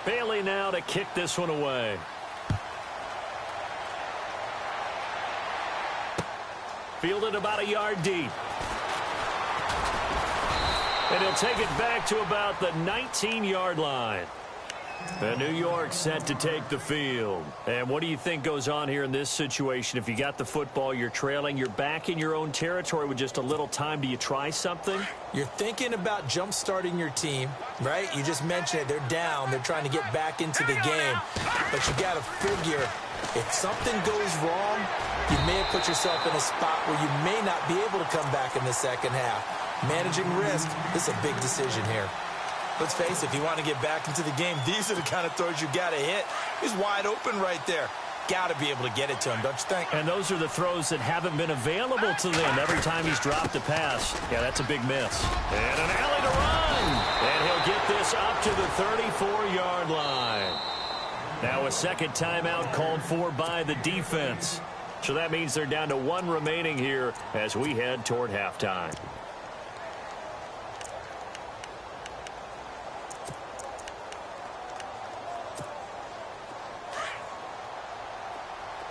Bailey now to kick this one away. Fielded about a yard deep. And he'll take it back to about the 19-yard line. And New York set to take the field. And what do you think goes on here in this situation? If you got the football, you're trailing, you're back in your own territory with just a little time. Do you try something? You're thinking about jump-starting your team, right? You just mentioned it. They're down. They're trying to get back into the game. But you got to figure, if something goes wrong, you may have put yourself in a spot where you may not be able to come back in the second half. Managing risk, this is a big decision here. Let's face it, if you want to get back into the game, these are the kind of throws you got to hit. He's wide open right there. Got to be able to get it to him, don't you think? And those are the throws that haven't been available to them every time he's dropped a pass. Yeah, that's a big miss. And an alley to run. And he'll get this up to the 34-yard line. Now a second timeout called for by the defense. So that means they're down to one remaining here as we head toward halftime.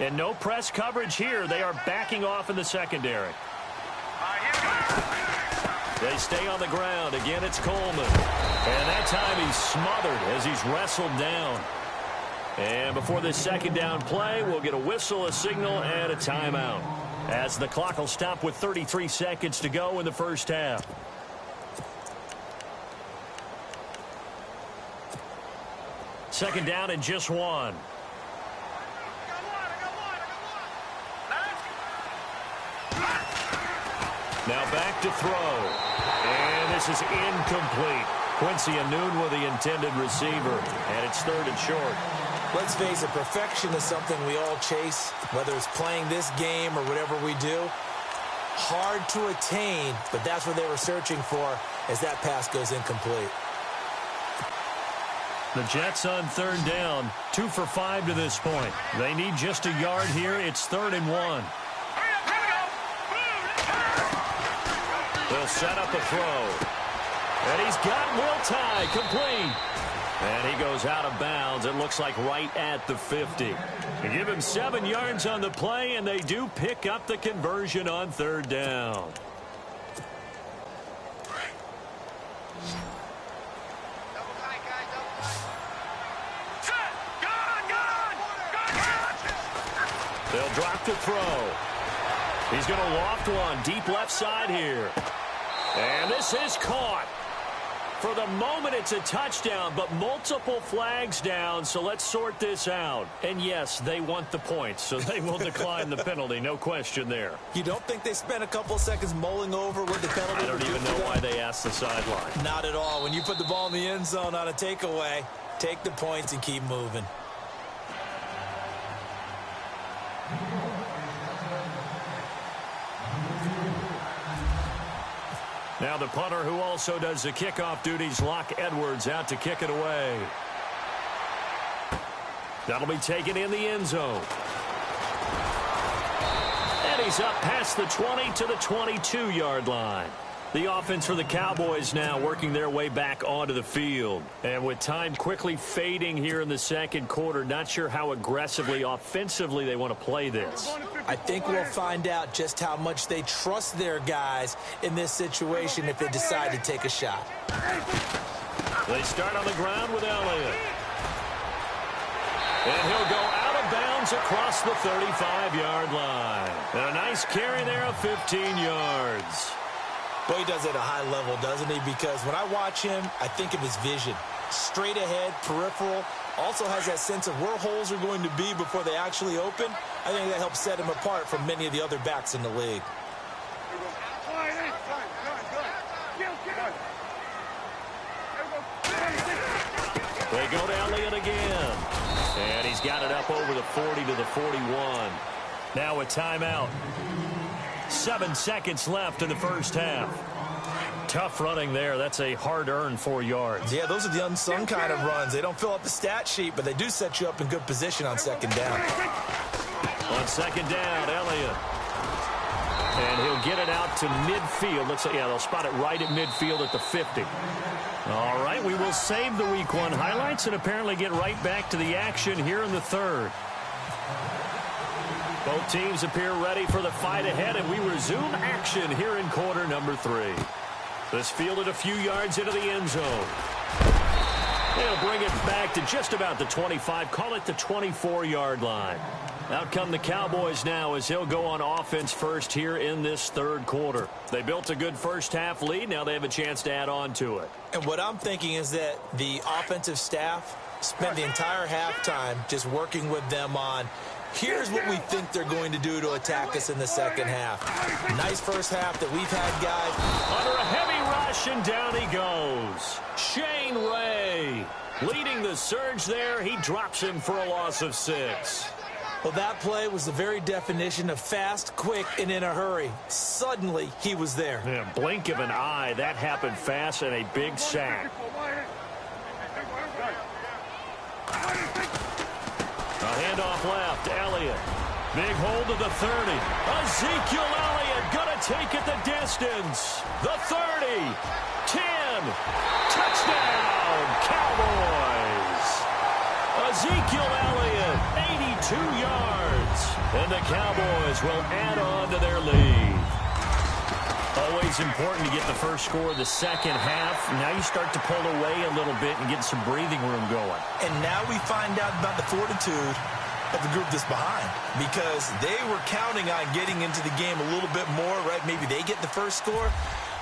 And no press coverage here. They are backing off in the secondary. They stay on the ground. Again, it's Coleman. And that time he's smothered as he's wrestled down. And before this second down play, we'll get a whistle, a signal, and a timeout. As the clock will stop with 33 seconds to go in the first half. Second down and just one. Now back to throw. And this is incomplete. Quincy Anoon with the intended receiver. And it's third and short. Let's face it, perfection is something we all chase, whether it's playing this game or whatever we do. Hard to attain, but that's what they were searching for as that pass goes incomplete. The Jets on third down, 2 for 5 to this point. They need just a yard here. It's 3rd and 1. They'll set up a throw. And he's got Will Tye complete. And he goes out of bounds. It looks like right at the 50. They give him 7 yards on the play, and they do pick up the conversion on third down. They'll drop to throw. He's going to loft one deep left side here. And this is caught. For the moment, it's a touchdown, but multiple flags down, so let's sort this out. And, yes, they want the points, so they will decline the penalty. No question there. You don't think they spent a couple seconds mulling over what the penalty I don't even know why they asked the sideline. Not at all. When you put the ball in the end zone on a takeaway, take the points and keep moving. Now the punter who also does the kickoff duties, Locke Edwards, out to kick it away. That'll be taken in the end zone. And he's up past the 20 to the 22-yard line. The offense for the Cowboys now working their way back onto the field. And with time quickly fading here in the second quarter, not sure how aggressively, offensively they want to play this. I think we'll find out just how much they trust their guys in this situation if they decide to take a shot. They start on the ground with Elliott. And he'll go out of bounds across the 35-yard line. And a nice carry there of 15 yards. Boy, he does it at a high level, doesn't he? Because when I watch him, I think of his vision. Straight ahead, peripheral. Also has that sense of where holes are going to be before they actually open. I think that helps set him apart from many of the other backs in the league. They go to Elliott again. And he's got it up over the 40 to the 41. Now a timeout. 7 seconds left in the first half. Tough running there. That's a hard-earned 4 yards. Yeah, those are the unsung kind of runs. They don't fill up the stat sheet, but they do set you up in good position on second down. On second down, Elliott. And he'll get it out to midfield. Looks like, yeah, they'll spot it right at midfield at the 50. All right, we will save the Week 1 highlights and apparently get right back to the action here in the third. Both teams appear ready for the fight ahead, and we resume action here in quarter number 3. This fielded a few yards into the end zone. They'll bring it back to just about the 25, call it the 24-yard line. Out come the Cowboys now as he'll go on offense first here in this third quarter. They built a good first-half lead. Now they have a chance to add on to it. And what I'm thinking is that the offensive staff spent the entire halftime just working with them on, here's what we think they're going to do to attack us in the second half. Nice first half that we've had, guys. Under a heavy rush, and down he goes. Shane Ray leading the surge there. He drops him for a loss of 6. Well, that play was the very definition of fast, quick, and in a hurry. Suddenly, he was there. Yeah, blink of an eye. That happened fast and a big sack. A handoff left. Elliott. Big hold of the 30. Ezekiel Elliott going to take it the distance. The 30. 10. Touchdown, Cowboys. Ezekiel Elliott, 82 yards. And the Cowboys will add on to their lead. Always important to get the first score of the second half. Now you start to pull away a little bit and get some breathing room going. And now we find out about the fortitude of the group that's behind, because they were counting on getting into the game a little bit more, right? Maybe they get the first score.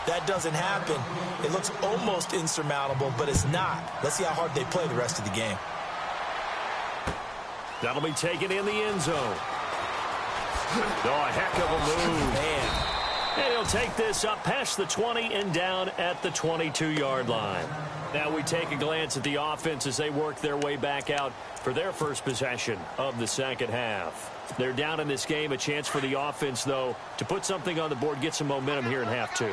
That doesn't happen. It looks almost insurmountable, but it's not. Let's see how hard they play the rest of the game. That'll be taken in the end zone. Oh, a heck of a move. Man. And he'll take this up past the 20 and down at the 22-yard line. Now we take a glance at the offense as they work their way back out for their first possession of the second half. They're down in this game. A chance for the offense, though, to put something on the board, get some momentum here in half 2.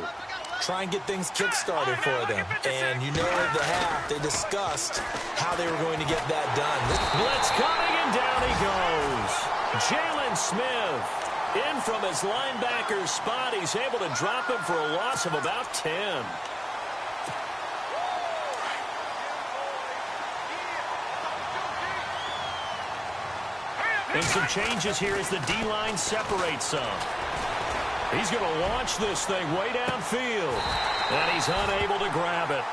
Try and get things kick-started for them. And you know at the half, they discussed how they were going to get that done. Blitz coming, and down he goes. Jalen Smith in from his linebacker spot. He's able to drop him for a loss of about 10. And some changes here as the D-line separates some. He's going to launch this thing way downfield. And he's unable to grab it.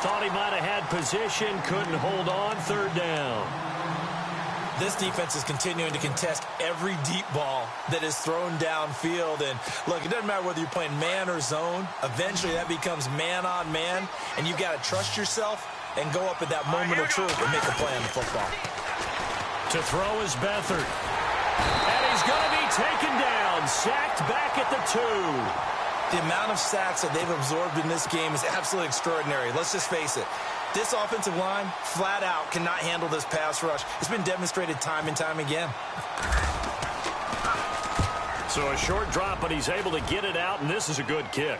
Thought he might have had position, couldn't hold on, third down. This defense is continuing to contest every deep ball that is thrown downfield. And, look, it doesn't matter whether you're playing man or zone. Eventually, that becomes man-on-man. And you've got to trust yourself and go up at that moment of truth and make a play on the football. To throw is Beathard. And he's going to be taken down, sacked back at the 2. The amount of sacks that they've absorbed in this game is absolutely extraordinary. Let's just face it. This offensive line, flat out, cannot handle this pass rush. It's been demonstrated time and time again. So a short drop, but he's able to get it out, and this is a good kick.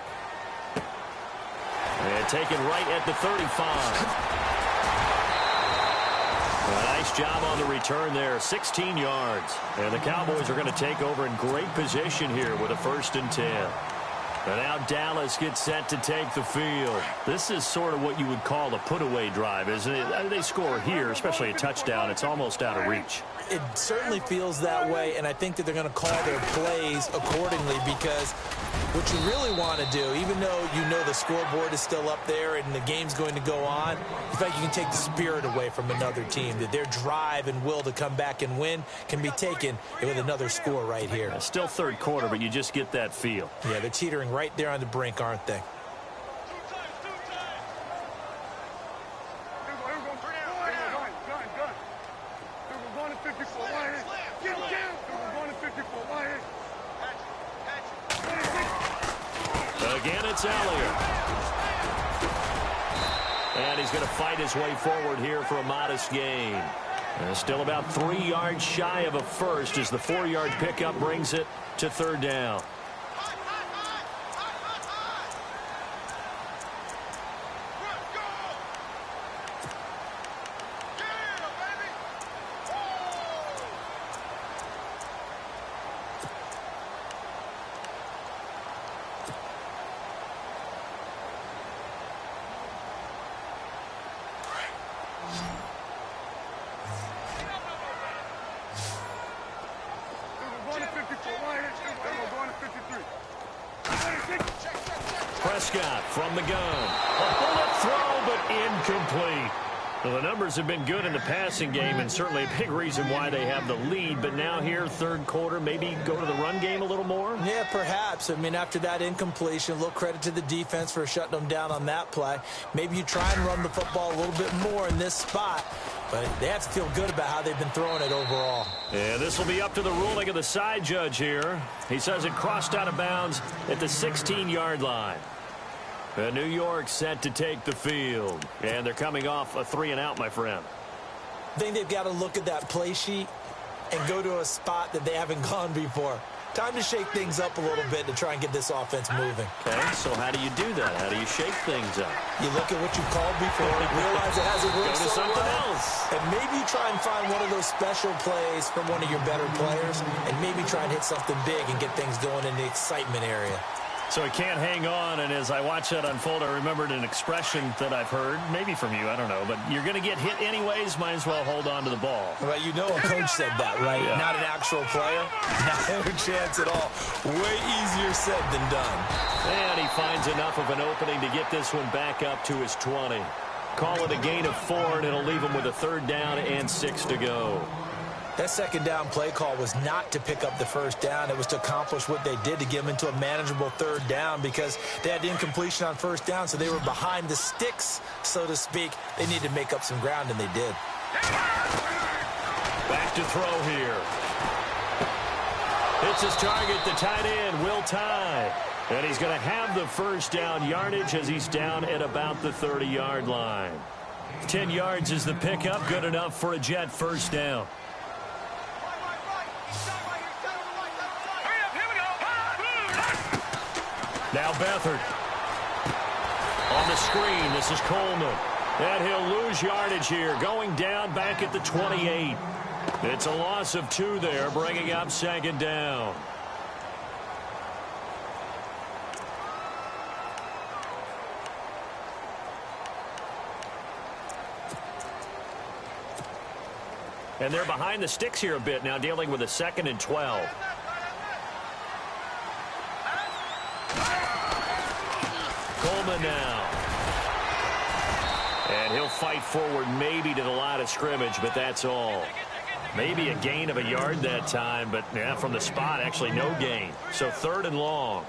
And taken right at the 35. A nice job on the return there, 16 yards. And the Cowboys are going to take over in great position here with a 1st and 10. And now Dallas gets set to take the field. This is sort of what you would call a put-away drive, isn't it? They score here, especially a touchdown. It's almost out of reach. It certainly feels that way, and I think that they're going to call their plays accordingly, because what you really want to do, even though you know the scoreboard is still up there and the game's going to go on, in fact, you can take the spirit away from another team, that their drive and will to come back and win can be taken with another score right here. Still third quarter, but you just get that feel. Yeah, they're teetering right there on the brink, aren't they? Again, it's Elliott. And he's going to fight his way forward here for a modest gain. And still about 3 yards shy of a first as the 4-yard pickup brings it to third down. Prescott from the gun. A bullet throw, but incomplete. Well, the numbers have been good in the passing game, and certainly a big reason why they have the lead. But now here, third quarter, maybe go to the run game a little more? Yeah, perhaps. I mean, after that incompletion, a little credit to the defense for shutting them down on that play. Maybe you try and run the football a little bit more in this spot. But they have to feel good about how they've been throwing it overall. Yeah, this will be up to the ruling of the side judge here. He says it crossed out of bounds at the 16-yard line. New York set to take the field. And they're coming off a 3-and-out, my friend. I think they've got to look at that play sheet and go to a spot that they haven't gone before. Time to shake things up a little bit to try and get this offense moving. Okay, so how do you do that? How do you shake things up? You look at what you called before, realize it hasn't worked Go to so something well, else. and maybe you try and find one of those special plays from one of your better players, and maybe try and hit something big and get things going in the excitement area. So he can't hang on, and as I watch that unfold, I remembered an expression that I've heard, maybe from you, I don't know, but you're going to get hit anyways, might as well hold on to the ball. Well, you know a coach said that, right? Yeah. Not an actual player. Not a chance at all. Way easier said than done. And he finds enough of an opening to get this one back up to his 20. Call it a gain of 4, and it'll leave him with a 3rd down and 6 to go. That 2nd down play call was not to pick up the 1st down. It was to accomplish what they did to get them into a manageable 3rd down because they had incompletion on 1st down, so they were behind the sticks, so to speak. They needed to make up some ground, and they did. Back to throw here. Hits his target, the tight end, Will Tye. And he's going to have the 1st down yardage as he's down at about the 30-yard line. 10 yards is the pickup, good enough for a Jet 1st down. Now Beathard. On the screen, this is Coleman. And he'll lose yardage here, going down back at the 28. It's a loss of 2 there, bringing up 2nd down. And they're behind the sticks here a bit now, dealing with a 2nd and 12. Coleman now. And he'll fight forward maybe to the line of scrimmage, but that's all. Maybe a gain of a yard that time, but yeah, from the spot, actually no gain. So 3rd and long.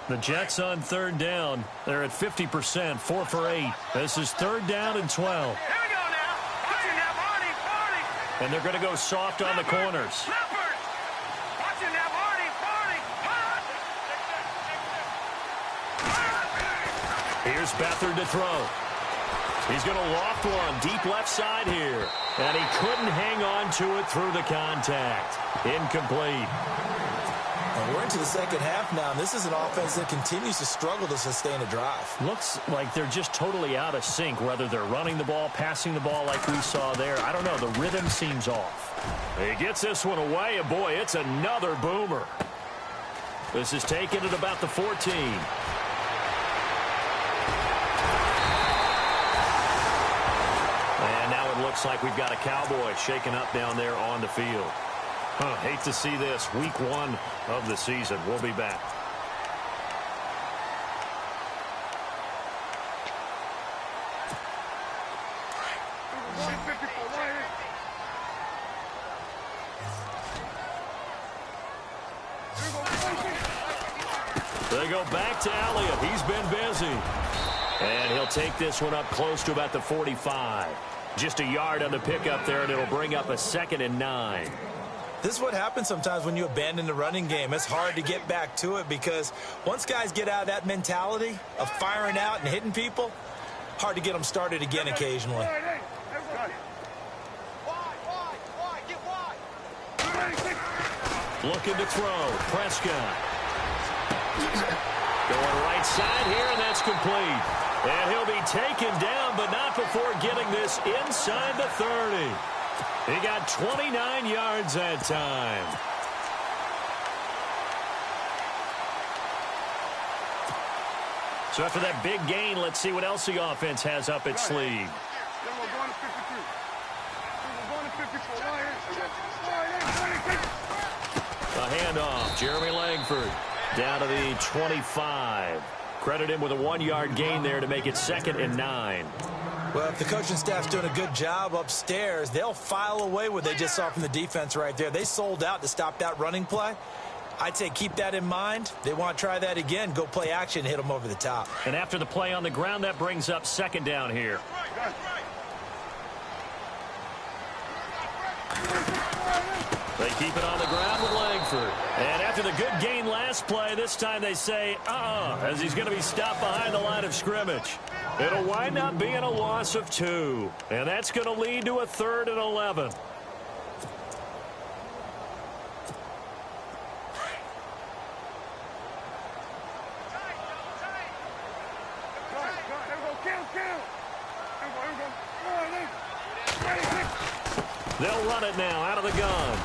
The Jets on 3rd down. They're at 50%, 4 for 8. This is 3rd down and 12. And they're going to go soft on the corners. Here's Beathard to throw. He's going to loft one deep left side here. And he couldn't hang on to it through the contact. Incomplete. Well, we're into the 2nd half now, and this is an offense that continues to struggle to sustain a drive. Looks like they're just totally out of sync, whether they're running the ball, passing the ball like we saw there. I don't know. The rhythm seems off. He gets this one away, and boy, it's another boomer. This is taken at about the 14. And now it looks like we've got a Cowboy shaken up down there on the field. Hate to see this. Week 1 of the season. We'll be back. They go back to Elliott. He's been busy. And he'll take this one up close to about the 45. Just a yard on the pickup there, and it'll bring up a 2nd and 9. This is what happens sometimes when you abandon the running game. It's hard to get back to it because once guys get out of that mentality of firing out and hitting people, hard to get them started again occasionally. Looking to throw. Prescott. Going right side here, and that's complete. And he'll be taken down, but not before getting this inside the 30. He got 29 yards that time. So after that big gain, let's see what else the offense has up its sleeve. A handoff. Jeremy Langford down to the 25. Credit him with a 1-yard gain there to make it 2nd and 9. Well, if the coaching staff's doing a good job upstairs, they'll file away what they just saw from the defense right there. They sold out to stop that running play. I'd say keep that in mind. They want to try that again. Go play action, hit them over the top. And after the play on the ground, that brings up 2nd down here. They keep it on the ground with Langford. And after the good gain last play, this time they say, as he's going to be stopped behind the line of scrimmage. It'll wind up being a loss of 2. And that's going to lead to a 3rd and 11. They'll run it now out of the gun.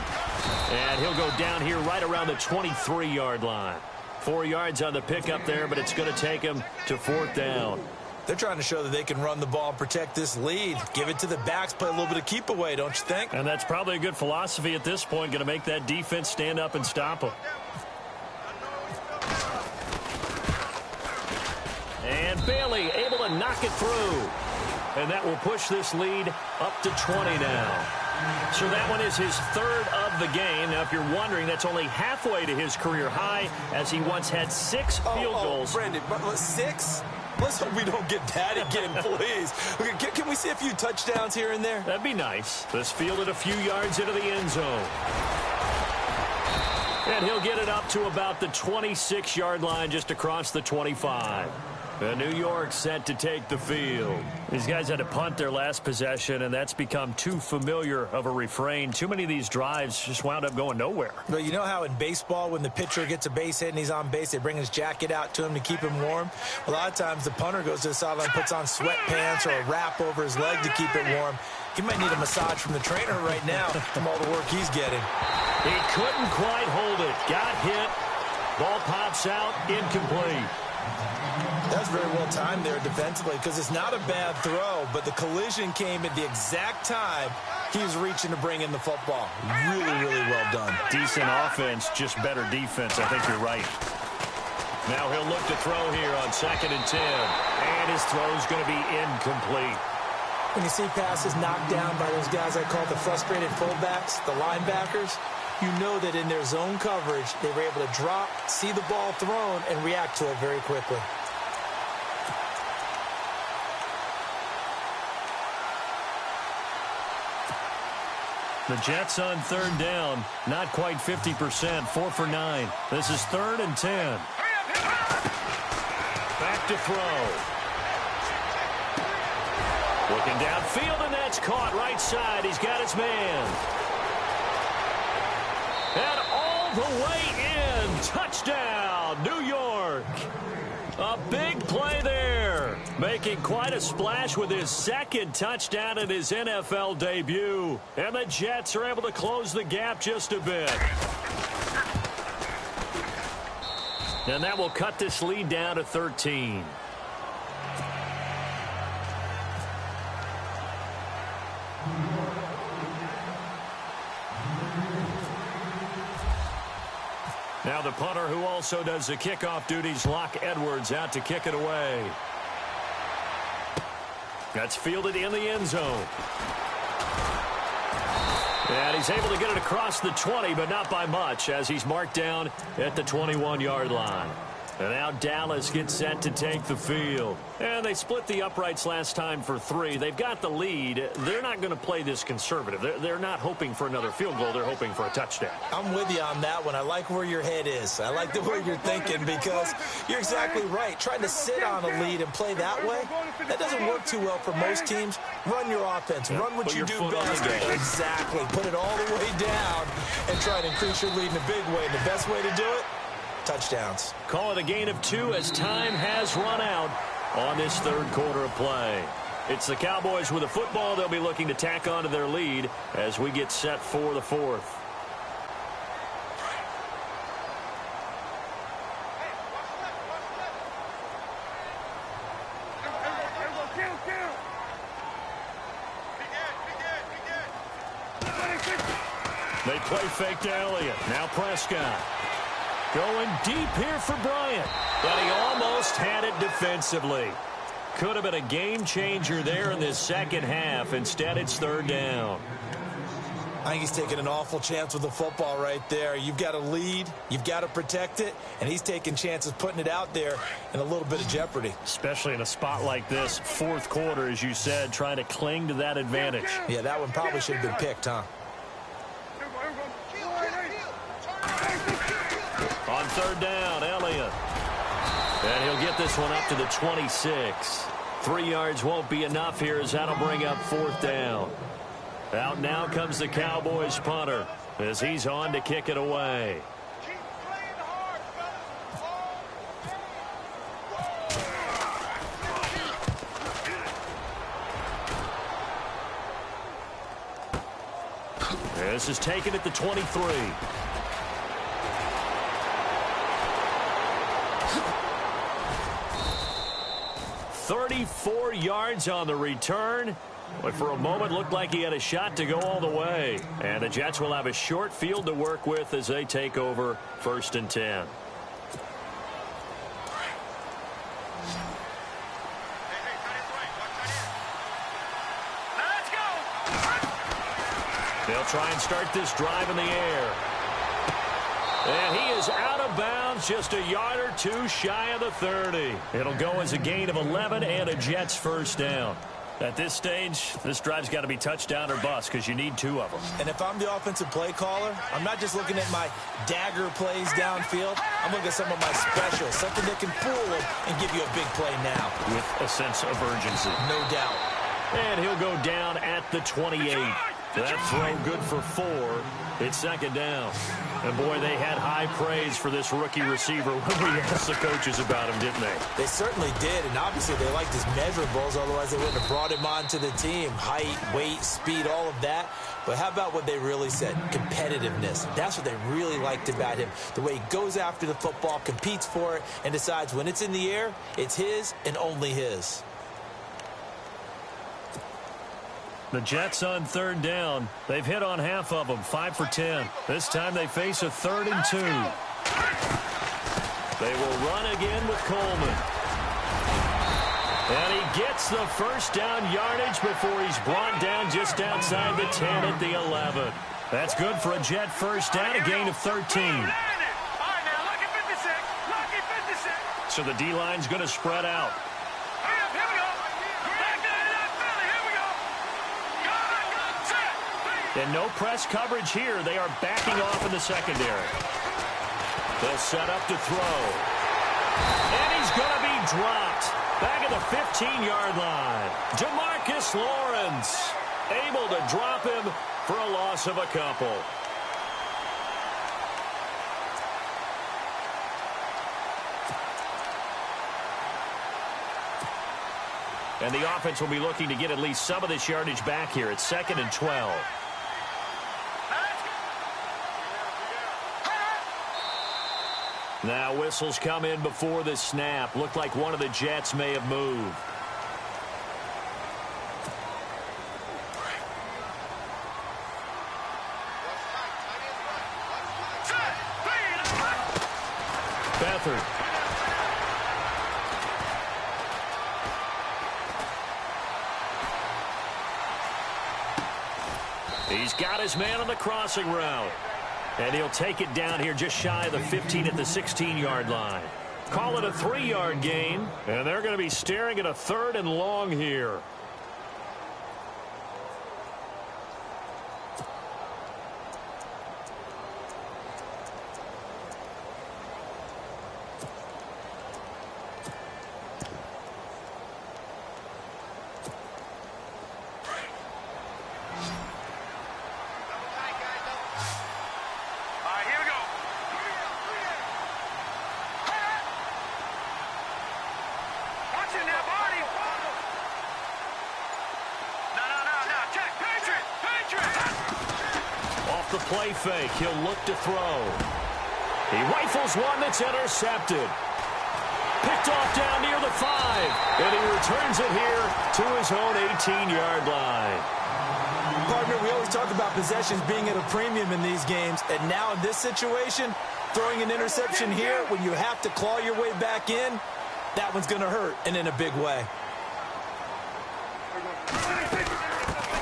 And he'll go down here right around the 23-yard line. 4 yards on the pickup there, but it's going to take him to 4th down. They're trying to show that they can run the ball and protect this lead. Give it to the backs, play a little bit of keep away, don't you think? And that's probably a good philosophy at this point, going to make that defense stand up and stop them. And Bailey able to knock it through. And that will push this lead up to 20 now. So that one is his 3rd of the game. Now, if you're wondering, that's only halfway to his career high, as he once had 6 field goals. Brandon, 6? Let's hope we don't get that again, please. Okay, can we see a few touchdowns here and there? That'd be nice. This fielded a few yards into the end zone. And he'll get it up to about the 26-yard line, just across the 25. And New York set to take the field. These guys had to punt their last possession, and that's become too familiar of a refrain. Too many of these drives just wound up going nowhere. But you know how in baseball, when the pitcher gets a base hit and he's on base, they bring his jacket out to him to keep him warm? A lot of times the punter goes to the sideline, puts on sweatpants or a wrap over his leg to keep it warm. He might need a massage from the trainer right now from all the work he's getting. He couldn't quite hold it. Got hit. Ball pops out. Incomplete. That's very well timed there defensively, because it's not a bad throw, but the collision came at the exact time he was reaching to bring in the football. Really, really well done. Decent offense, just better defense. I think you're right. Now he'll look to throw here on 2nd and 10. And his throw's going to be incomplete. When you see passes knocked down by those guys I call the frustrated fullbacks, the linebackers, you know that in their zone coverage, they were able to drop, see the ball thrown, and react to it very quickly. The Jets on 3rd down, not quite 50%, 4 for 9. This is 3rd and 10. Back to throw. Looking downfield, and that's caught right side. He's got his man. And all the way in. Touchdown, New York. A big play there. Making quite a splash with his 2nd touchdown in his NFL debut. And the Jets are able to close the gap just a bit. And that will cut this lead down to 13. Now the punter, who also does the kickoff duties, Locke Edwards, out to kick it away. That's fielded in the end zone. And he's able to get it across the 20, but not by much, as he's marked down at the 21-yard line. And now Dallas gets set to take the field. And they split the uprights last time for 3. They've got the lead. They're not going to play this conservative. They're not hoping for another field goal. They're hoping for a touchdown. I'm with you on that one. I like where your head is. I like the way you're thinking, because you're exactly right. Trying to sit on a lead and play that way, that doesn't work too well for most teams. Run your offense. Run what you do best. Exactly. Put it all the way down and try to increase your lead in a big way. And the best way to do it, touchdowns. Call it a gain of 2 as time has run out on this 3rd quarter of play. It's the Cowboys with a football. They'll be looking to tack on to their lead as we get set for the 4th. They play fake to Elliott. Now Prescott. Going deep here for Bryant. But he almost had it defensively. Could have been a game changer there in this second half. Instead, it's third down. I think he's taking an awful chance with the football right there. You've got to lead, you've got to protect it, and he's taking chances putting it out there in a little bit of jeopardy. Especially in a spot like this, fourth quarter, as you said, trying to cling to that advantage. Yeah, that one probably should have been picked, huh? On third down, Elliott. And he'll get this one up to the 26. 3 yards won't be enough here as that'll bring up fourth down. Out now comes the Cowboys punter as he's on to kick it away. This is taken at the 23. "34 yards on the return. But for a moment, looked like he had a shot to go all the way. And the Jets will have a short field to work with as they take over 1st and 10. They'll try and start this drive in the air. And he is out of bounds, just a yard or two shy of the 30. It'll go as a gain of 11 and a Jets first down. At this stage, this drive's got to be touchdown or bust because you need 2 of them. And if I'm the offensive play caller, I'm not just looking at my dagger plays downfield. I'm looking at some of my specials, something that can fool them and give you a big play now. With a sense of urgency. No doubt. And he'll go down at the 28. That throw good for 4. It's second down. And, boy, they had high praise for this rookie receiver when we asked the coaches about him, didn't they? They certainly did, and obviously they liked his measurables. Otherwise, they wouldn't have brought him onto the team. Height, weight, speed, all of that. But how about what they really said? Competitiveness. That's what they really liked about him. The way he goes after the football, competes for it, and decides when it's in the air, it's his and only his. The Jets on third down. They've hit on half of them, 5 for 10. This time they face a 3rd and 2. They will run again with Coleman. And he gets the first down yardage before he's brought down just outside the 10 at the 11. That's good for a Jet first down, a gain of 13. So the D-line's going to spread out. And no press coverage here. They are backing off in the secondary. They'll set up to throw. And he's going to be dropped. Back at the 15-yard line. Demarcus Lawrence able to drop him for a loss of a couple. And the offense will be looking to get at least some of this yardage back here. It's 2nd and 12. Now whistles come in before the snap. Looked like one of the Jets may have moved. Beathard. He's got his man on the crossing route. And he'll take it down here just shy of the 15 at the 16-yard line. Call it a 3-yard gain, and they're going to be staring at a 3rd and long here. The play fake. He'll look to throw. He rifles one that's intercepted. Picked off down near the 5. And he returns it here to his own 18-yard line. partner, we always talk about possessions being at a premium in these games, and now in this situation, throwing an interception here when you have to claw your way back in, that one's going to hurt, and in a big way.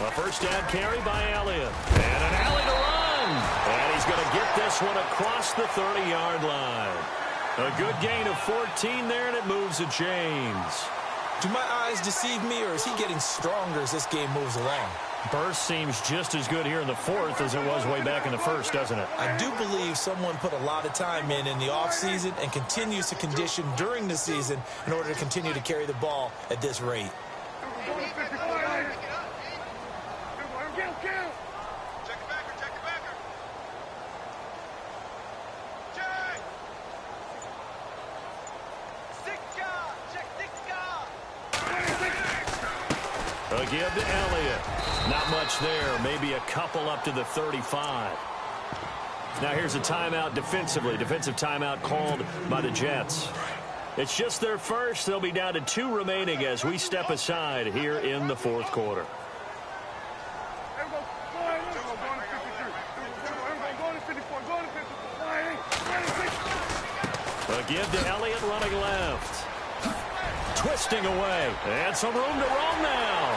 A first down carry by Elliott. And an alley to run. And he's going to get this one across the 30-yard line. A good gain of 14 there, and it moves the chains. Do my eyes deceive me, or is he getting stronger as this game moves along? Burst seems just as good here in the fourth as it was way back in the first, doesn't it? I do believe someone put a lot of time in the offseason and continues to condition during the season in order to continue to carry the ball at this rate. A give to Elliott. Not much there. Maybe a couple up to the 35. Now here's a timeout defensively. Defensive timeout called by the Jets. It's just their first. They'll be down to 2 remaining as we step aside here in the fourth quarter. A give to Elliott running left. Twisting away. And some room to roam now.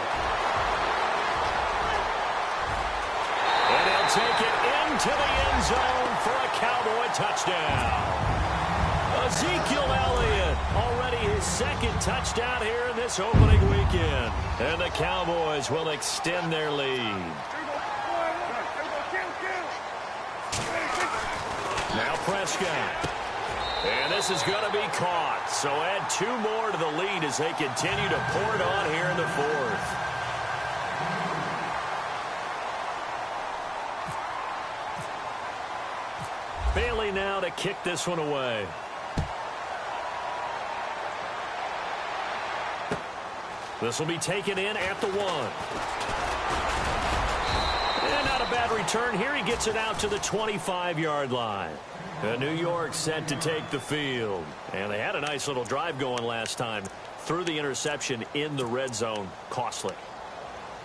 And he'll take it into the end zone for a Cowboy touchdown. Ezekiel Elliott, already his second touchdown here in this opening weekend. And the Cowboys will extend their lead. Now Prescott. And this is going to be caught. So add 2 more to the lead as they continue to pour it on here in the fourth. Bailey now to kick this one away. This will be taken in at the 1. And not a bad return here. He gets it out to the 25-yard line. New York set to take the field. And they had a nice little drive going last time. Threw the interception in the red zone. Costly.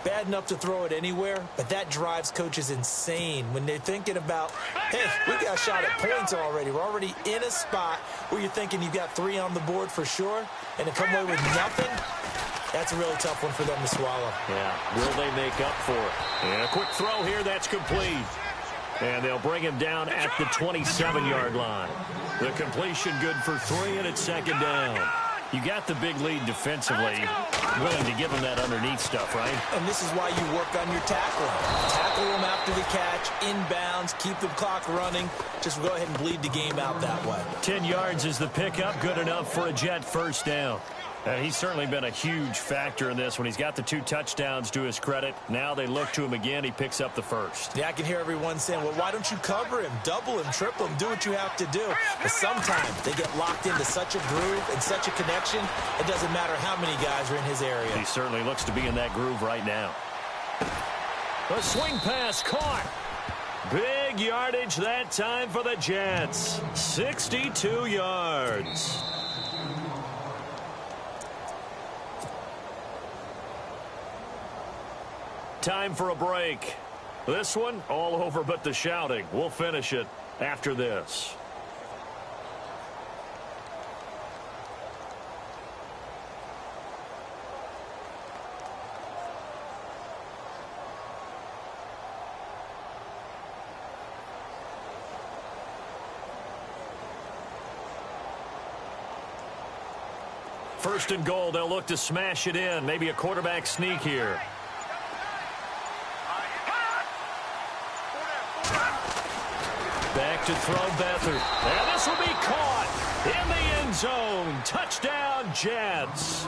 Bad enough to throw it anywhere, but that drives coaches insane when they're thinking about, hey, we got a shot at points already. We're already in a spot where you're thinking you've got 3 on the board for sure, and to come away with nothing, that's a really tough one for them to swallow. Yeah, will they make up for it? And a quick throw here, that's complete. And they'll bring him down at the 27-yard line. The completion good for 3, and it's second down. You got the big lead defensively, willing to give them that underneath stuff, right? And this is why you work on your tackling. Tackle them after the catch, inbounds, keep the clock running. Just go ahead and bleed the game out that way. 10 yards is the pickup, good enough for a Jet first down. And he's certainly been a huge factor in this when he's got the 2 touchdowns to his credit. Now they look to him again. He picks up the first. Yeah, I can hear everyone saying, well, why don't you cover him, double him, triple him, do what you have to do. But sometimes they get locked into such a groove and such a connection, it doesn't matter how many guys are in his area. He certainly looks to be in that groove right now. A swing pass caught. Big yardage that time for the Jets. 62 yards. Time for a break. This one, all over but the shouting. We'll finish it after this. First and goal, they'll look to smash it in. Maybe a quarterback sneak here. Back to throw Beathard. And this will be caught in the end zone. Touchdown, Jets.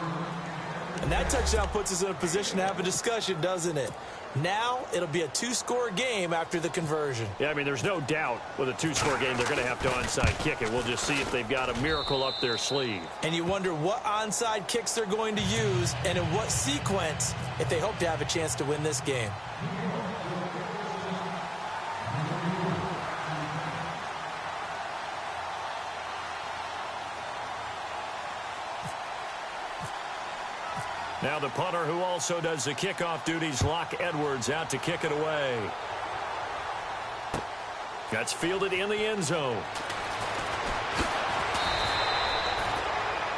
And that touchdown puts us in a position to have a discussion, doesn't it? Now it'll be a 2-score game after the conversion. Yeah, I mean, there's no doubt with a 2-score game they're going to have to onside kick it. We'll just see if they've got a miracle up their sleeve. And you wonder what onside kicks they're going to use and in what sequence if they hope to have a chance to win this game. Now the punter who also does the kickoff duties, Locke Edwards, out to kick it away. That's fielded in the end zone.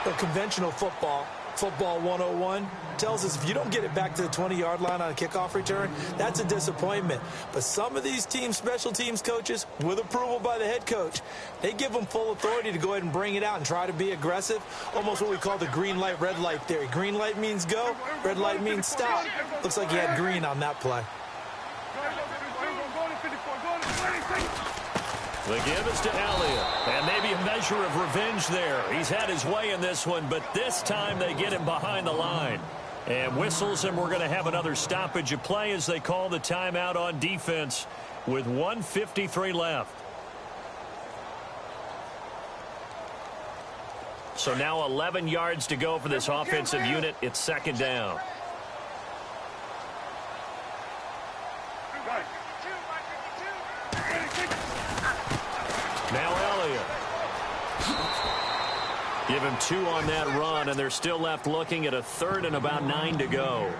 The conventional football 101, tells us if you don't get it back to the 20-yard line on a kickoff return, that's a disappointment. But some of these teams, special teams coaches, with approval by the head coach, they give them full authority to go ahead and bring it out and try to be aggressive, almost what we call the green light, red light theory. Green light means go, red light means stop. Looks like he had green on that play. The give is to Elliott, and maybe a measure of revenge there. He's had his way in this one, but this time they get him behind the line. And whistles, and we're going to have another stoppage of play as they call the timeout on defense with 1:53 left. So now 11 yards to go for this offensive unit. It's second down. Now Elliott. Give him 2 on that run, and they're still left looking at a third and about 9 to go.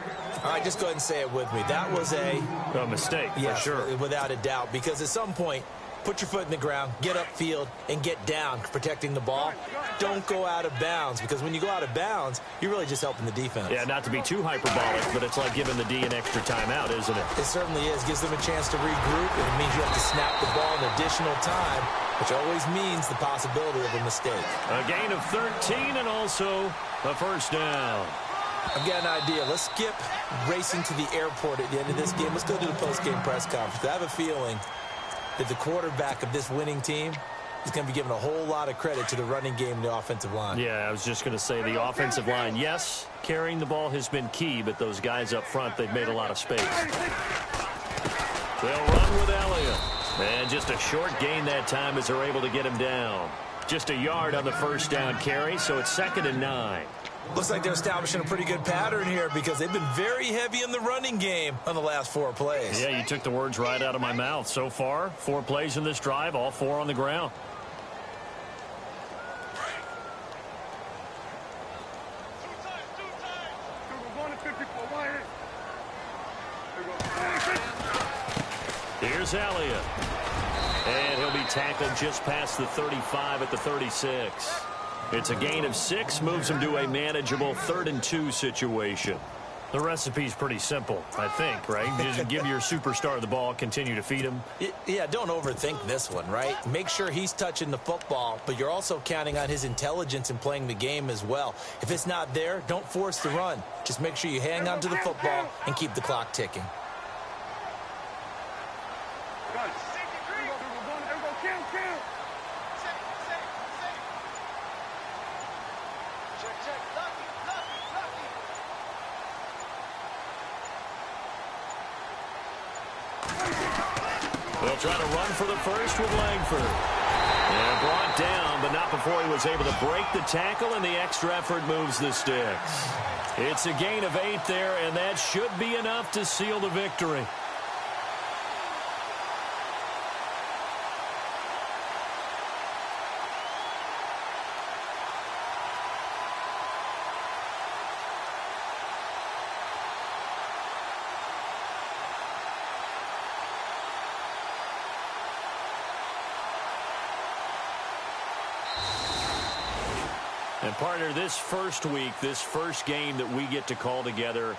All right, just go ahead and say it with me. That was a mistake, yes, for sure. Without a doubt, because at some point, put your foot in the ground, get upfield, and get down, protecting the ball. Don't go out of bounds, because when you go out of bounds, you're really just helping the defense. Yeah, not to be too hyperbolic, but it's like giving the D an extra timeout, isn't it? It certainly is. Gives them a chance to regroup, and it means you have to snap the ball in additional time, which always means the possibility of a mistake. A gain of 13 and also a first down. I've got an idea. Let's skip racing to the airport at the end of this game. Let's go to the post-game press conference. I have a feeling that the quarterback of this winning team is going to be giving a whole lot of credit to the running game and the offensive line. Yeah, I was just going to say the offensive line. Yes, carrying the ball has been key, but those guys up front, they've made a lot of space. They'll run with Elliott. And just a short gain that time as they're able to get him down. Just a yard on the first down carry, so it's 2nd and 9. Looks like they're establishing a pretty good pattern here because they've been very heavy in the running game on the last 4 plays. Yeah, you took the words right out of my mouth. So far, 4 plays in this drive, all 4 on the ground. Here's Elliott. And he'll be tackled just past the 35 at the 36. It's a gain of 6, moves him to a manageable 3rd and 2 situation. The recipe's pretty simple, I think, right? Just give your superstar the ball, continue to feed him. Yeah, don't overthink this one, right? Make sure he's touching the football, but you're also counting on his intelligence in playing the game as well. If it's not there, don't force the run. Just make sure you hang on to the football and keep the clock ticking. They'll try to run for the first with Langford. And brought down, but not before he was able to break the tackle, and the extra effort moves the sticks. It's a gain of 8 there, and that should be enough to seal the victory. And partner, this first week, this first game that we get to call together,